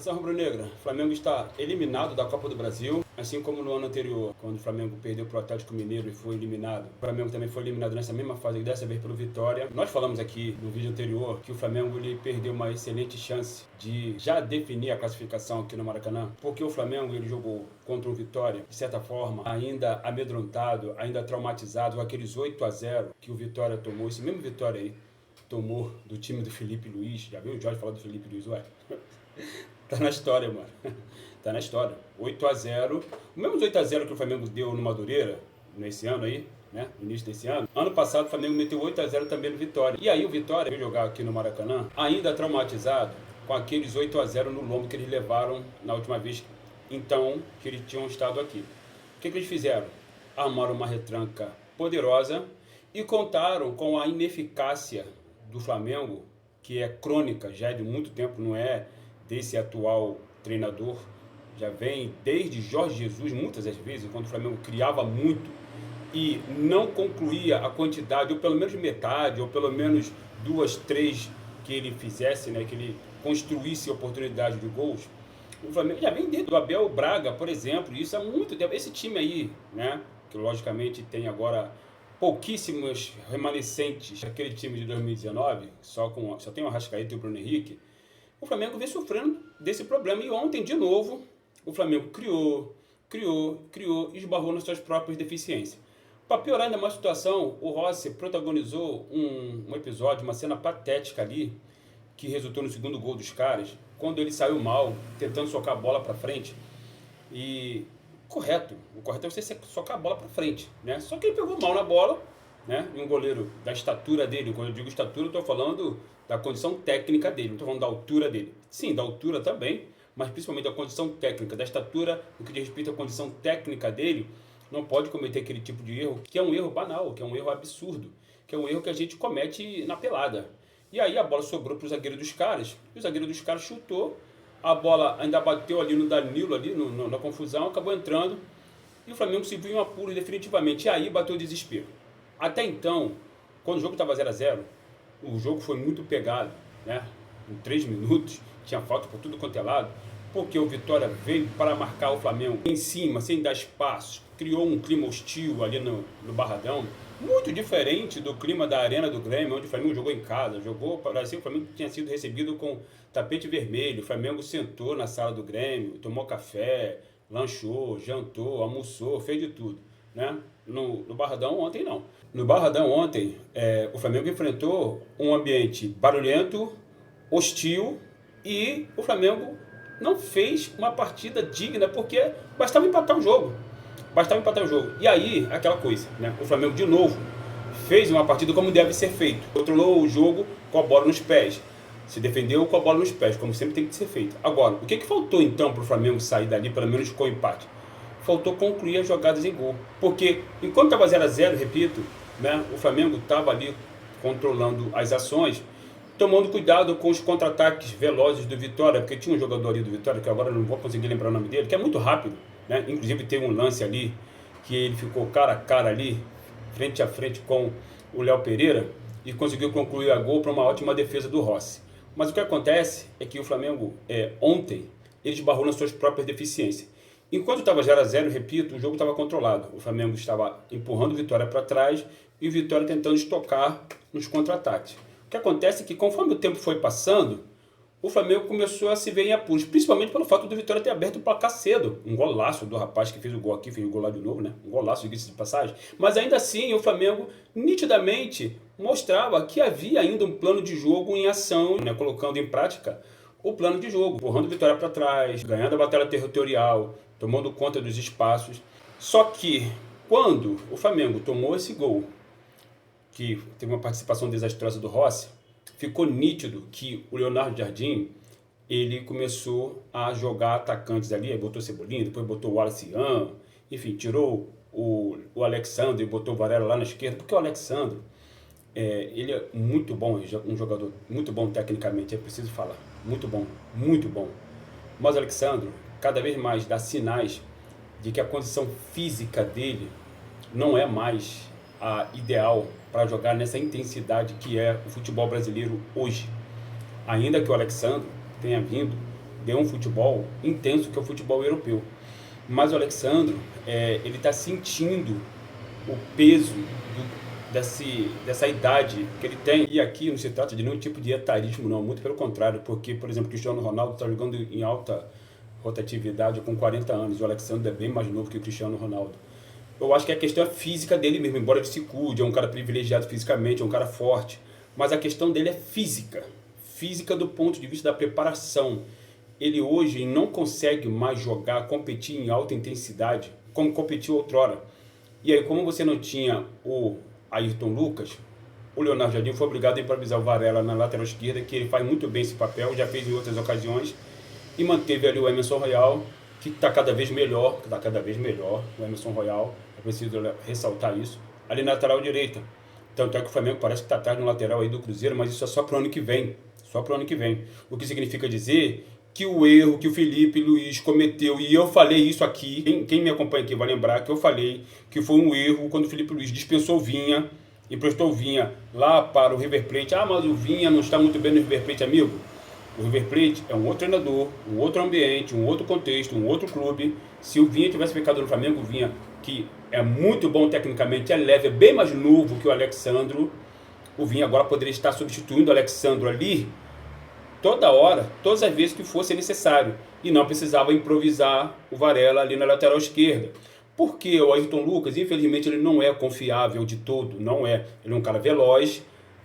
Nação rubro-negra, o Flamengo está eliminado da Copa do Brasil, assim como no ano anterior, quando o Flamengo perdeu para o Atlético Mineiro e foi eliminado. O Flamengo também foi eliminado nessa mesma fase, dessa vez pelo Vitória. Nós falamos aqui no vídeo anterior que o Flamengo ele perdeu uma excelente chance de já definir a classificação aqui no Maracanã, porque o Flamengo ele jogou contra o Vitória, de certa forma, ainda amedrontado, ainda traumatizado, com aqueles 8-0 que o Vitória tomou, esse mesmo Vitória aí tomou do time do Felipe Luiz. Já viu o Jorge falar do Felipe Luiz, ué? Tá na história, mano. Tá na história. 8-0. O mesmo 8-0 que o Flamengo deu no Madureira, nesse ano aí, né? No início desse ano. Ano passado o Flamengo meteu 8-0 também no Vitória. E aí o Vitória veio jogar aqui no Maracanã, ainda traumatizado com aqueles 8-0 no lombo que eles levaram na última vez, então, que eles tinham estado aqui. O que eles fizeram? Armaram uma retranca poderosa e contaram com a ineficácia do Flamengo, que é crônica, já é de muito tempo, não é desse atual treinador, já vem desde Jorge Jesus, muitas das vezes, quando o Flamengo criava muito e não concluía a quantidade, ou pelo menos metade, ou pelo menos 2, 3 que ele fizesse, né, que ele construísse oportunidade de gols. O Flamengo já vem dentro do Abel Braga, por exemplo, isso há muito tempo. Esse time aí, né, que logicamente tem agora pouquíssimos remanescentes daquele time de 2019, só tem o Arrascaeta e o Bruno Henrique. O Flamengo vem sofrendo desse problema. E ontem, de novo, o Flamengo criou, esbarrou nas suas próprias deficiências. Para piorar ainda mais a situação, o Rossi protagonizou um episódio, uma cena patética ali, que resultou no segundo gol dos caras, quando ele saiu mal, tentando socar a bola para frente. E o correto é você socar a bola para frente, né? Só que ele pegou mal na bola, né? E um goleiro da estatura dele, quando eu digo estatura, eu estou falando da condição técnica dele, não estou falando da altura dele. Sim, da altura também, mas principalmente da condição técnica, da estatura, no que diz respeito à condição técnica dele, não pode cometer aquele tipo de erro, que é um erro banal, que é um erro absurdo, que é um erro que a gente comete na pelada. E aí a bola sobrou para o zagueiro dos caras, e o zagueiro dos caras chutou, a bola ainda bateu ali no Danilo, ali na confusão, acabou entrando, e o Flamengo se viu em apuro definitivamente, e aí bateu o desespero. Até então, quando o jogo estava 0-0, o jogo foi muito pegado, né? Em 3 minutos, tinha falta por tudo quanto é lado, porque o Vitória veio para marcar o Flamengo em cima, sem dar espaço, criou um clima hostil ali no Barradão, muito diferente do clima da Arena do Grêmio, onde o Flamengo jogou em casa, parecia que o Flamengo tinha sido recebido com tapete vermelho, o Flamengo sentou na sala do Grêmio, tomou café, lanchou, jantou, almoçou, fez de tudo, né? No Barradão ontem não. No Barradão ontem, o Flamengo enfrentou um ambiente barulhento, hostil, e o Flamengo não fez uma partida digna, porque bastava empatar o jogo. E aí, aquela coisa, né? O Flamengo de novo fez uma partida como deve ser feito. Controlou o jogo com a bola nos pés. Se defendeu com a bola nos pés, como sempre tem que ser feito. Agora, o que faltou então para o Flamengo sair dali, pelo menos com o empate? Faltou concluir as jogadas em gol. Porque enquanto estava 0-0, repito, né, o Flamengo estava ali controlando as ações, tomando cuidado com os contra-ataques velozes do Vitória, porque tinha um jogador ali do Vitória, que agora não vou conseguir lembrar o nome dele, que é muito rápido, né? Inclusive tem um lance ali, que ele ficou cara a cara ali, frente a frente com o Léo Pereira, e conseguiu concluir a gol para uma ótima defesa do Rossi. Mas o que acontece é que o Flamengo, ontem, ele esbarrou nas suas próprias deficiências. Enquanto estava 0-0, repito, o jogo estava controlado. O Flamengo estava empurrando o Vitória para trás e o Vitória tentando estocar nos contra-ataques. O que acontece é que, conforme o tempo foi passando, o Flamengo começou a se ver em apuros, principalmente pelo fato do Vitória ter aberto o placar cedo. Um golaço do rapaz que fez o gol aqui, fez o gol lá de novo, né? Um golaço, diga-se de passagem. Mas ainda assim, o Flamengo nitidamente mostrava que havia ainda um plano de jogo em ação, né? Colocando em prática o plano de jogo, empurrando o Vitória para trás, ganhando a batalha territorial, tomando conta dos espaços. Só que, quando o Flamengo tomou esse gol, que teve uma participação desastrosa do Rossi, ficou nítido que o Leonardo Jardim, ele começou a jogar atacantes ali, aí botou Cebolinha, depois botou o Wallace, enfim, tirou o Alexandre e botou o Varela lá na esquerda, porque o Alexandre, ele é muito bom, um jogador muito bom tecnicamente, é preciso falar, muito bom, muito bom. Mas o Alexandre, cada vez mais dá sinais de que a condição física dele não é mais a ideal para jogar nessa intensidade que é o futebol brasileiro hoje. Ainda que o Alexandre tenha vindo de um futebol intenso que é o futebol europeu. Mas o Alex Sandro, ele está sentindo o peso dessa idade que ele tem. E aqui não se trata de nenhum tipo de etarismo, não, muito pelo contrário, porque, por exemplo, o Cristiano Ronaldo está jogando em alta rotatividade com 40 anos, o Alex Sandro é bem mais novo que o Cristiano Ronaldo. Eu acho que a questão é física dele mesmo, embora ele se cuide, é um cara privilegiado fisicamente, é um cara forte, mas a questão dele é física, física do ponto de vista da preparação. Ele hoje não consegue mais jogar, competir em alta intensidade, como competiu outrora. E aí, como você não tinha o Ayrton Lucas, o Leonardo Jardim foi obrigado a improvisar o Varela na lateral esquerda, que ele faz muito bem esse papel, já fez em outras ocasiões, e manteve ali o Emerson Royal, que está cada vez melhor, o Emerson Royal, é preciso ressaltar isso, ali na lateral direita. Tanto é que o Flamengo parece que está atrás no lateral aí do Cruzeiro, mas isso é só para o ano que vem, O que significa dizer que o erro que o Felipe Luiz cometeu, e eu falei isso aqui, quem me acompanha aqui vai lembrar que eu falei que foi um erro quando o Felipe Luiz dispensou o Vinha, emprestou o Vinha lá para o River Plate. Ah, mas o Vinha não está muito bem no River Plate, amigo. O River Plate é um outro treinador, um outro ambiente, um outro contexto, um outro clube. Se o Vinha tivesse ficado no Flamengo, o Vinha, que é muito bom tecnicamente, é leve, é bem mais novo que o Alex Sandro, o Vinha agora poderia estar substituindo o Alex Sandro ali toda hora, todas as vezes que fosse necessário, e não precisava improvisar o Varela ali na lateral esquerda. Porque o Ayrton Lucas, infelizmente, ele não é confiável de todo, não é. Ele é um cara veloz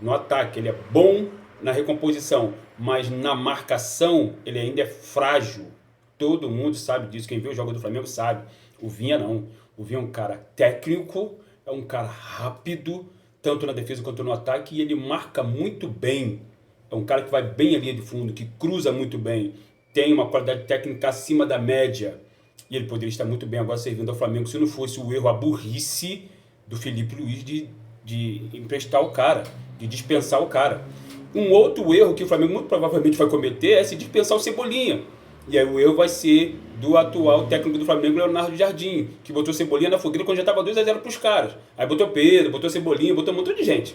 no ataque, ele é bom na recomposição, mas na marcação ele ainda é frágil. Todo mundo sabe disso, quem vê o jogo do Flamengo sabe. O Vinha não. O Vinha é um cara técnico, é um cara rápido, tanto na defesa quanto no ataque, e ele marca muito bem. É um cara que vai bem à linha de fundo, que cruza muito bem, tem uma qualidade técnica acima da média. E ele poderia estar muito bem agora servindo ao Flamengo se não fosse o erro, a burrice do Felipe Luiz de emprestar o cara, de dispensar o cara. Um outro erro que o Flamengo muito provavelmente vai cometer é se dispensar o Cebolinha. E aí o erro vai ser do atual técnico do Flamengo, Leonardo Jardim, que botou Cebolinha na fogueira quando já estava 2-0 para os caras. Aí botou Pedro, botou Cebolinha, botou um monte de gente.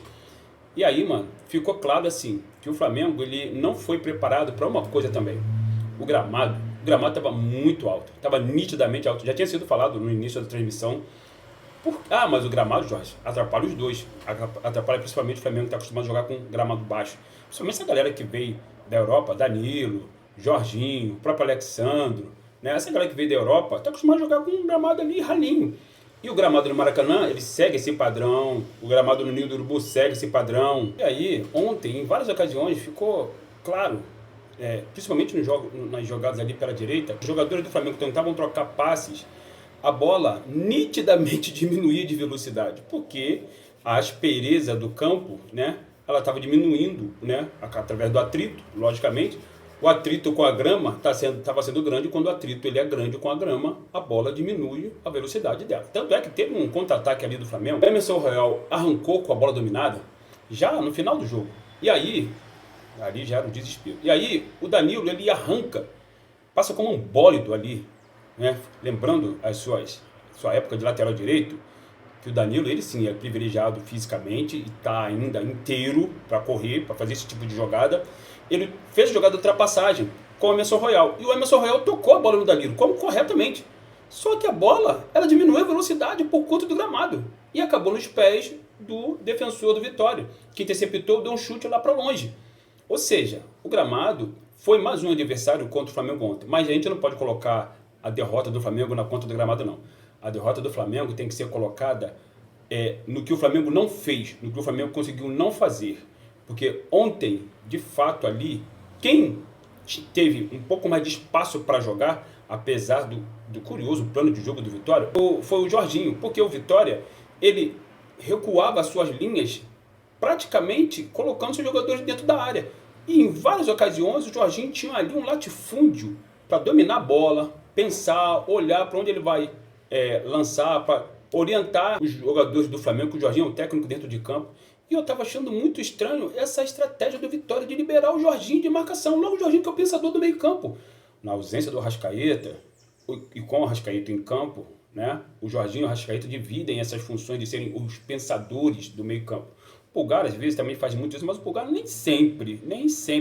E aí, mano, ficou claro assim, que o Flamengo ele não foi preparado para uma coisa também. O gramado estava muito alto, estava nitidamente alto. Já tinha sido falado no início da transmissão. Mas o gramado, Jorge, atrapalha os dois. Atrapalha principalmente o Flamengo, que está acostumado a jogar com gramado baixo. Principalmente essa galera que veio da Europa, Danilo, Jorginho, o próprio Alexandro, né? Essa galera que veio da Europa está acostumada a jogar com um gramado ali ralinho. E o gramado do Maracanã, ele segue esse padrão. O gramado no Ninho do Urubu segue esse padrão. E aí, ontem, em várias ocasiões, ficou claro, principalmente nas jogadas ali pela direita, os jogadores do Flamengo tentavam trocar passes, a bola nitidamente diminuía de velocidade, porque a aspereza do campo, né, ela estava diminuindo, né, através do atrito, logicamente. O atrito com a grama estava sendo grande, quando o atrito ele é grande com a grama, a bola diminui a velocidade dela. Tanto é que teve um contra-ataque ali do Flamengo, o Emerson Royal arrancou com a bola dominada, já no final do jogo. E aí, ali já era o desespero. E aí, o Danilo, ele arranca, passa como um bólido ali, né? Lembrando sua época de lateral direito, que o Danilo, ele sim, é privilegiado fisicamente e está ainda inteiro para correr, para fazer esse tipo de jogada. Ele fez a jogada de ultrapassagem com o Emerson Royal. E o Emerson Royal tocou a bola no Danilo, como corretamente. Só que a bola, ela diminuiu a velocidade por conta do gramado. E acabou nos pés do defensor do Vitória, que interceptou, deu um chute lá para longe. Ou seja, o gramado foi mais um adversário contra o Flamengo ontem. Mas a gente não pode colocar a derrota do Flamengo na conta do gramado, não. A derrota do Flamengo tem que ser colocada no que o Flamengo não fez, no que o Flamengo conseguiu não fazer. Porque ontem, de fato, ali, quem teve um pouco mais de espaço para jogar, apesar do curioso plano de jogo do Vitória, foi o Jorginho. Porque o Vitória, ele recuava as suas linhas praticamente colocando seus jogadores dentro da área. E em várias ocasiões o Jorginho tinha ali um latifúndio para dominar a bola, pensar, olhar para onde ele vai lançar, para orientar os jogadores do Flamengo, que o Jorginho é um técnico dentro de campo. E eu estava achando muito estranho essa estratégia do Vitória de liberar o Jorginho de marcação. Logo o Jorginho, que é o pensador do meio campo. Na ausência do Arrascaeta, e com o Arrascaeta em campo, né, o Jorginho e o Arrascaeta dividem essas funções de serem os pensadores do meio campo. Pulgar, às vezes, também faz muito isso, mas o Pulgar nem sempre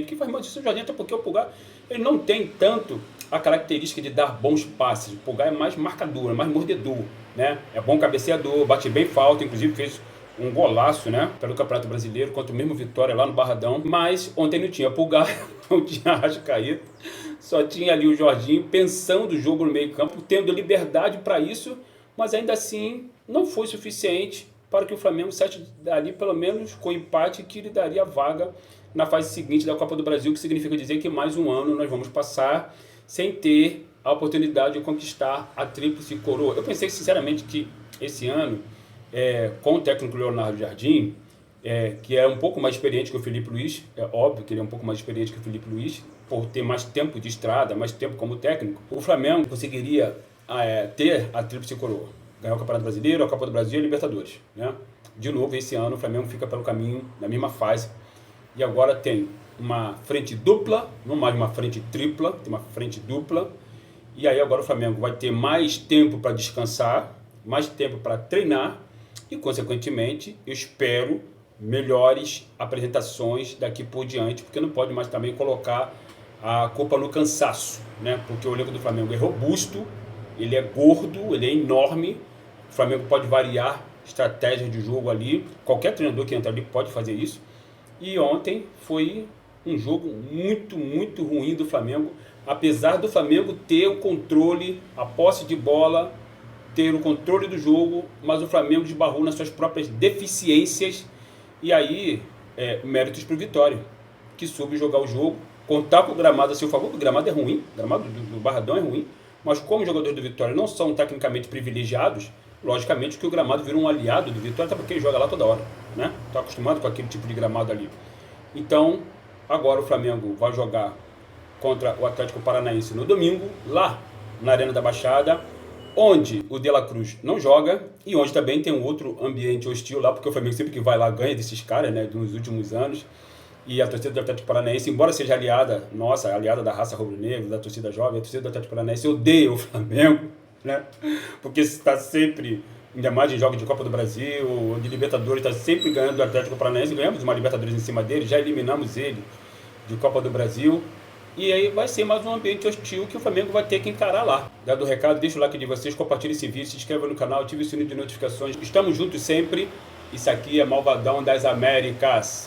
que faz muito isso o Jardim, até porque o Pulgar ele não tem tanto a característica de dar bons passes. O Pulgar é mais marcador, é mais mordedor, né? É bom cabeceador, bate bem falta, inclusive fez um golaço, né, pelo Campeonato Brasileiro, contra o mesmo Vitória lá no Barradão. Mas ontem não tinha Pulgar, não tinha Arrascaeta, só tinha ali o Jorginho pensando o jogo no meio campo, tendo liberdade para isso, mas ainda assim não foi suficiente para que o Flamengo saísse ali pelo menos com empate que lhe daria vaga na fase seguinte da Copa do Brasil, que significa dizer que mais um ano nós vamos passar sem ter a oportunidade de conquistar a tríplice coroa. Eu pensei sinceramente que esse ano, com o técnico Leonardo Jardim, que é um pouco mais experiente que o Felipe Luiz, é óbvio que ele é um pouco mais experiente que o Felipe Luiz, por ter mais tempo de estrada, mais tempo como técnico, o Flamengo conseguiria ter a tríplice coroa. Ganhar o Campeonato Brasileiro, a Copa do Brasil e a Libertadores, né? De novo, esse ano o Flamengo fica pelo caminho, na mesma fase, e agora tem uma frente dupla, não mais uma frente tripla, tem uma frente dupla, e aí agora o Flamengo vai ter mais tempo para descansar, mais tempo para treinar, e consequentemente eu espero melhores apresentações daqui por diante, porque não pode mais também colocar a culpa no cansaço, né? Porque o elenco do Flamengo é robusto, ele é gordo, ele é enorme. O Flamengo pode variar estratégias de jogo ali, qualquer treinador que entra ali pode fazer isso. E ontem foi um jogo muito, muito ruim do Flamengo, apesar do Flamengo ter o controle, a posse de bola, ter o controle do jogo, mas o Flamengo esbarrou nas suas próprias deficiências. E aí, méritos para o Vitória, que soube jogar o jogo, contar com o gramado a seu favor. O gramado é ruim, o gramado do Barradão é ruim, mas como os jogadores do Vitória não são tecnicamente privilegiados, logicamente que o gramado virou um aliado do Vitória, até porque ele joga lá toda hora, né? Está acostumado com aquele tipo de gramado ali. Então, agora o Flamengo vai jogar contra o Atlético Paranaense no domingo, lá na Arena da Baixada, onde o De La Cruz não joga e onde também tem um outro ambiente hostil lá, porque o Flamengo sempre que vai lá ganha desses caras, né, dos últimos anos. E a torcida do Atlético Paranaense, embora seja aliada nossa, aliada da raça rubro-negra, da torcida jovem, a torcida do Atlético Paranaense odeia o Flamengo, né? Porque está sempre, ainda mais em jogos de Copa do Brasil, ou de Libertadores, está sempre ganhando o Atlético Paranaense. Ganhamos uma Libertadores em cima dele, já eliminamos ele de Copa do Brasil. E aí vai ser mais um ambiente hostil que o Flamengo vai ter que encarar lá. Dado o recado, deixa o like de vocês, compartilhe esse vídeo, se inscreva no canal, ative o sininho de notificações. Estamos juntos sempre. Isso aqui é Malvadão das Américas.